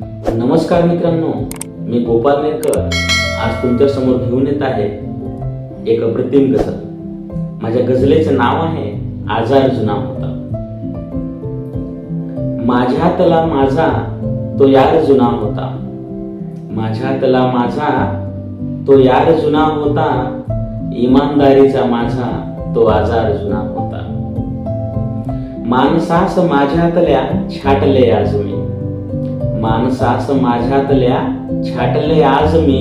नमस्कार मित्रांनो, मी गोपाल नेरकर आज तुमच्या समोर घेऊन येत आहे एक अप्रतिम गझल. माझ्या गझलेचे नाव आहे आजार जुना होता. माझ्यातला माझा तो यार जुना होता, माझ्यातला माझा तो यार जुना होता, इमानदारीचा माझा तो आजार जुना होता. माणसास माझ्यातल्या छाटले आज मी, माणसास माझ्यातल्या छाटले आज मी,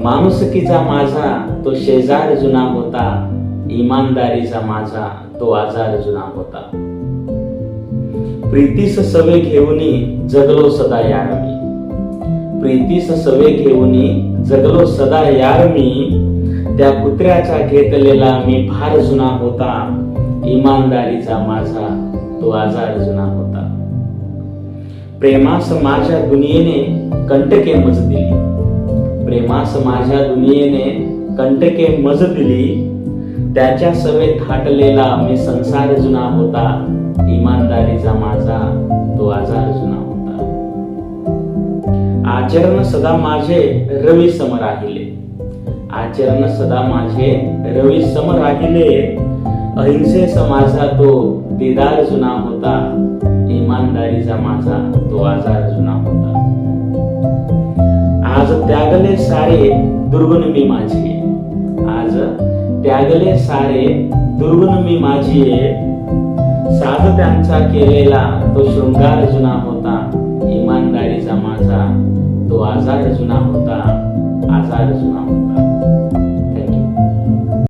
माणुसकीचा माझा तो शेजार जुना होता, इमानदारीचा माझा तो आजार जुना होता. प्रीतीस सवे घेऊनी जगलो सदा यार मी, प्रीतीस सवे घेऊनी जगलो सदा यार मी, त्या कुत्र्याचा घेतलेला मी फार जुना होता, इमानदारीचा माझा तो आजार जुना होता. प्रेमास माझ्या दुनियेने कंटके मज दिली, प्रेमास माझ्या दुनियेने कंटके मज दिली, त्याच्या सवे थाटलेला मी संसार जुना होता, इमानदारीचा माझा तो आजार जुना होता. आचरण सदा माझे रवी सम राहिले, आचरण सदा माझे रवी सम राहिले, अहिंसेस माझा तो दीदार जुना होता, इमानदारीचा माझा तो आजार जुना होता. आज त्यागले सारे दुर्गुण मी माझे, आज त्यागले सारे दुर्गुण मी माझी, साध त्यांचा केलेला तो शृंगार जुना होता, इमानदारीचा माझा तो आजार जुना होता, आजार जुना होता.